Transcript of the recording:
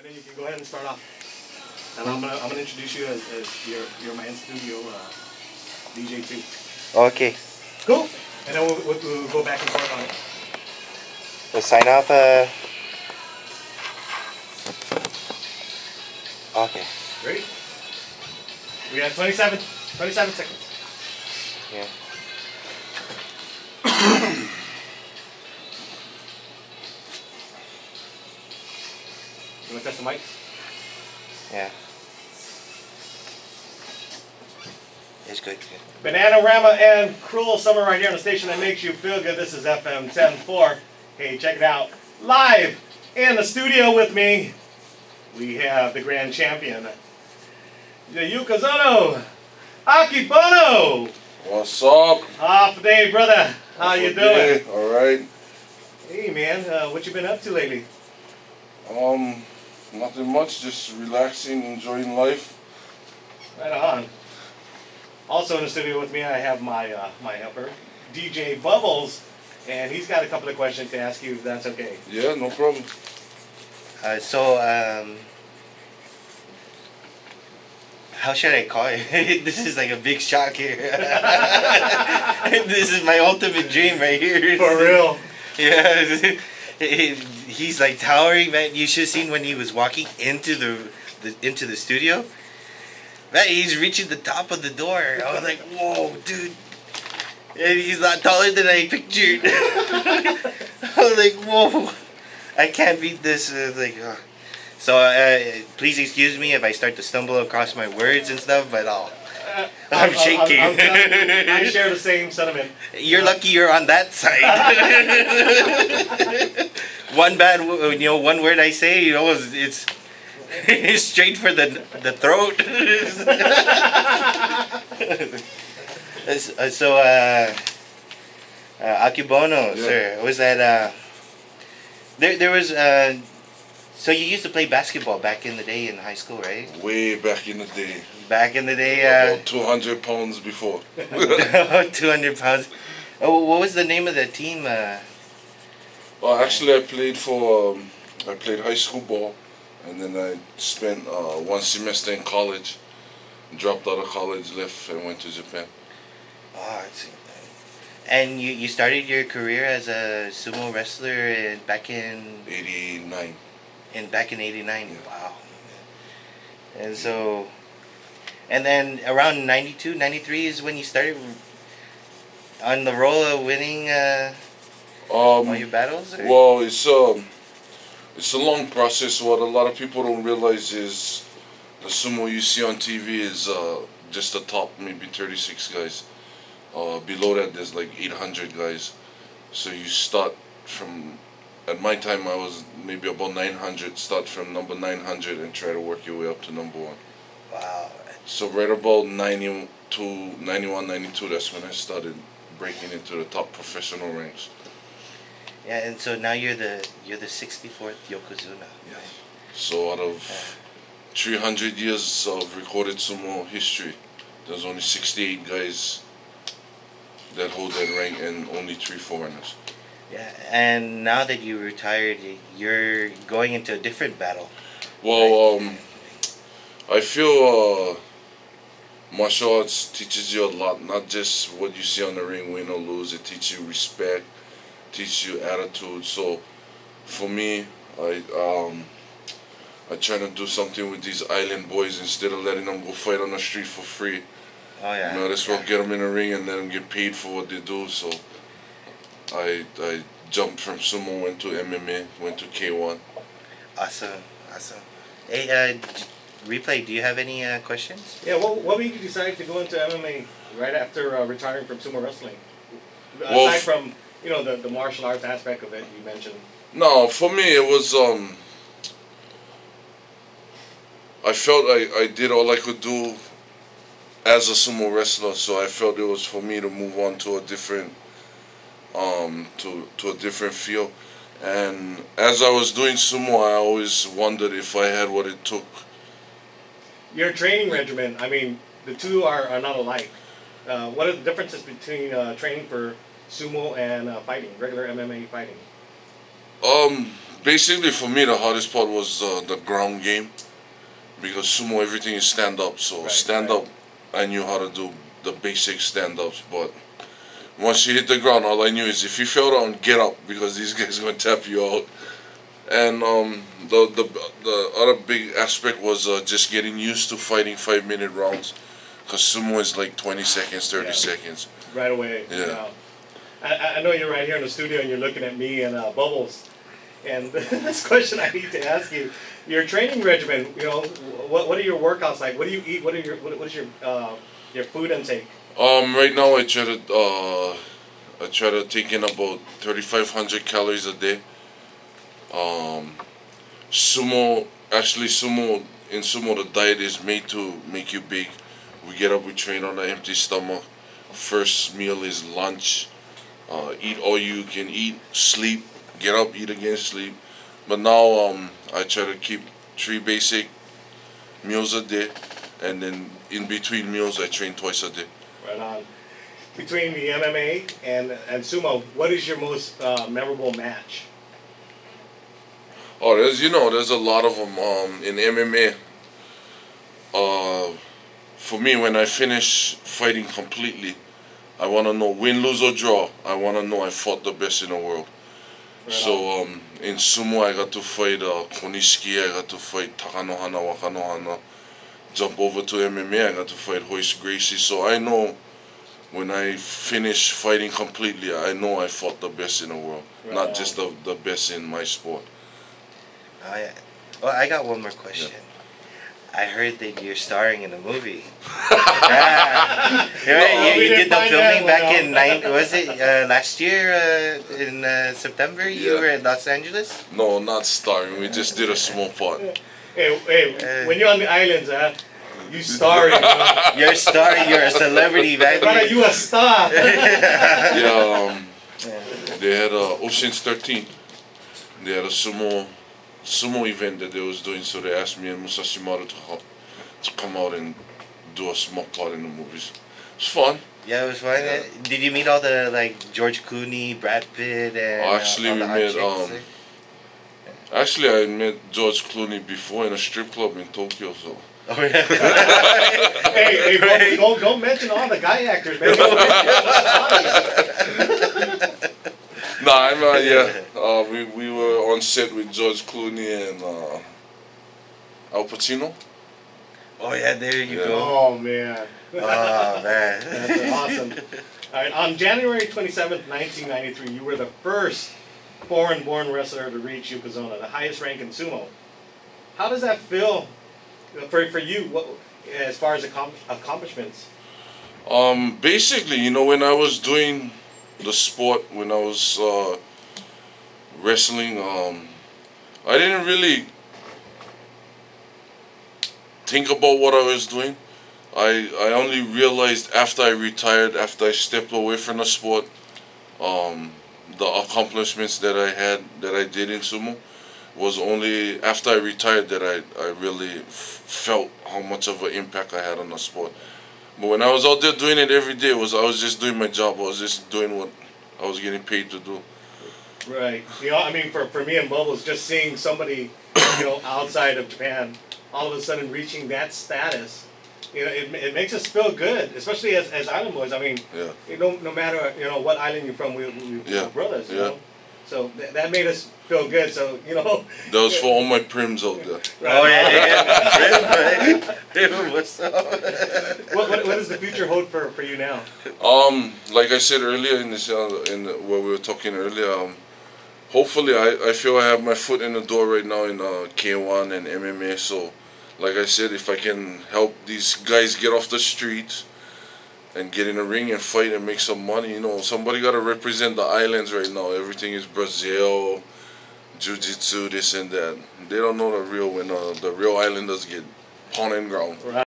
then you can go ahead and start off. And I'm gonna introduce you as you're my in-studio DJ too. Okay. Cool. And then we'll go back and forth on it. We'll sign off. Okay. Ready? We have 27 seconds. Yeah. You want to test the mic? Yeah. It's good. Bananarama and Cruel Summer right here on the station that makes you feel good. This is FM104. Hey, check it out. Live in the studio with me, we have the grand champion, the Yukazono, AKEBONO. What's up? Half a day, brother. How you doing? All right. Hey, man. What you been up to lately? Nothing much. Just relaxing, enjoying life. Right on. Also in the studio with me, I have my my helper, DJ Bubbles, and he's got a couple of questions to ask you, if that's okay. Yeah, no problem. How should I call it? This is like a big shock here. This is my ultimate dream right here. For real. Yeah. He's like towering, man. You should have seen when he was walking into the studio. Man, he's reaching the top of the door. I was like, whoa, dude. And he's not taller than I pictured. I was like, whoa. I can't beat this. So please excuse me if I start to stumble across my words and stuff, but I'm shaking. I share the same sentiment. You're lucky you're on that side. One word I say, it's straight for the throat. AKEBONO, yeah. Sir, was that there was so you used to play basketball back in the day in high school, right? Way back in the day. Back in the day, about 200 pounds before. 200 pounds. Oh, what was the name of the team? Well, actually, I played high school ball, and then I spent 1 semester in college. Dropped out of college, left, and went to Japan. Oh, I see. And you started your career as a sumo wrestler back in 89. Back in 89. Yeah. Wow. And then around 92, 93 is when you started on the roll of winning all your battles? Or? Well, it's a long process. What a lot of people don't realize is the sumo you see on TV is just the top, maybe 36 guys. Below that, there's like 800 guys. So you start from, at my time, I was maybe about 900. Start from number 900 and try to work your way up to number 1. Wow. So right about 92, 91, 92, that's when I started breaking into the top professional ranks. Yeah, and so now you're the 64th Yokozuna. Yeah. So out of 300 years of recorded sumo history, there's only 68 guys that hold that rank and only 3 foreigners. Yeah, and now that you retired, you're going into a different battle. Well, I feel martial arts teaches you a lot, not just what you see on the ring, win or lose. It teaches you respect, teaches you attitude. So for me, I try to do something with these island boys instead of letting them go fight on the street for free. Oh yeah. You know, this will get them in the ring and let them get paid for what they do. So I jumped from sumo, went to MMA, went to K1. Awesome. Hey, Replay, do you have any questions? Yeah, what made you decide to go into MMA right after retiring from sumo wrestling? Well, Aside from, the martial arts aspect of it you mentioned. No, for me it was, I felt I did all I could do as a sumo wrestler, so I felt it was for me to move on to a different to a different field. And as I was doing sumo, I always wondered if I had what it took. Your training regimen, I mean, the two are not alike. What are the differences between training for sumo and fighting, regular MMA fighting? Basically, for me, the hardest part was the ground game, because sumo everything is stand up. So stand up, I knew how to do the basic stand ups, but once you hit the ground, all I knew is if you fell down, get up, because these guys gonna tap you out. And the other big aspect was just getting used to fighting 5-minute rounds, because sumo is like 20 seconds, 30 seconds. Right away. Yeah. I know you're right here in the studio and you're looking at me and Bubbles. And this question I need to ask you: your training regimen. You know, what are your workouts like? What do you eat? What is your food intake? Right now I try to take in about 3,500 calories a day. Sumo, in sumo the diet is made to make you big. We get up, we train on an empty stomach. First meal is lunch. Eat all you can eat, sleep, get up, eat again, sleep. But now I try to keep 3 basic meals a day, and then in between meals I train twice a day. Right on. Between the MMA and sumo, what is your most memorable match? Oh, there's a lot of them in MMA. For me, when I finish fighting completely, I want to know, win, lose or draw, I want to know I fought the best in the world. Right. So in sumo I got to fight Konishiki, I got to fight Takanohana, Wakanohana. Jump over to MMA, I got to fight Royce Gracie. So I know when I finish fighting completely, I know I fought the best in the world. Right. Not just the best in my sport. Oh, yeah. Well, I got one more question. Yeah. I heard that you're starring in a movie. You did the filming back in last year in September? You were in Los Angeles? No, not starring. We just did a small part. Hey, when you're on the islands, you starring. You're starring. You're a celebrity, man. Brother, you a star. Yeah. They had Ocean's 13. They had a sumo event that they was doing, so they asked me and Musashi Maru to come out and do a small part in the movies. It was fun. Yeah, it was fun. Yeah. Did you meet all the George Clooney, Brad Pitt, and actually we met actually I met George Clooney before in a strip club in Tokyo, so. Oh, yeah. hey, don't mention all the guy actors, man. Nah, we were on set with George Clooney and Al Pacino. Oh yeah, there you go. Oh man. Oh man. That's awesome. All right, on January 27th, 1993, you were the first foreign-born wrestler to reach Yokozuna, the highest rank in sumo. How does that feel for you, as far as accomplishments? Basically, when I was doing the sport, when I was wrestling, I didn't really think about what I was doing. I only realized after I retired, after I stepped away from the sport, the accomplishments that I did in sumo was only after I retired that I really felt how much of an impact I had on the sport. But when I was out there doing it every day, I was just doing my job. I was just doing what I was getting paid to do. Right. I mean, for me and Bubbles, just seeing somebody, outside of Japan, all of a sudden reaching that status, it makes us feel good, especially as island boys. I mean, no matter what island you're from, we're brothers. You know? So that made us feel good. So that was for all my prims out there. Right. Oh yeah. What's up? What does the future hold for you now? Like I said earlier in this where we were talking earlier, hopefully I feel I have my foot in the door right now in K1 and MMA. So, like I said, if I can help these guys get off the streets and get in a ring and fight and make some money, somebody got to represent the islands right now. Everything is Brazil, jiu-jitsu, this and that. They don't know the real when the real islanders get pounded ground. Right.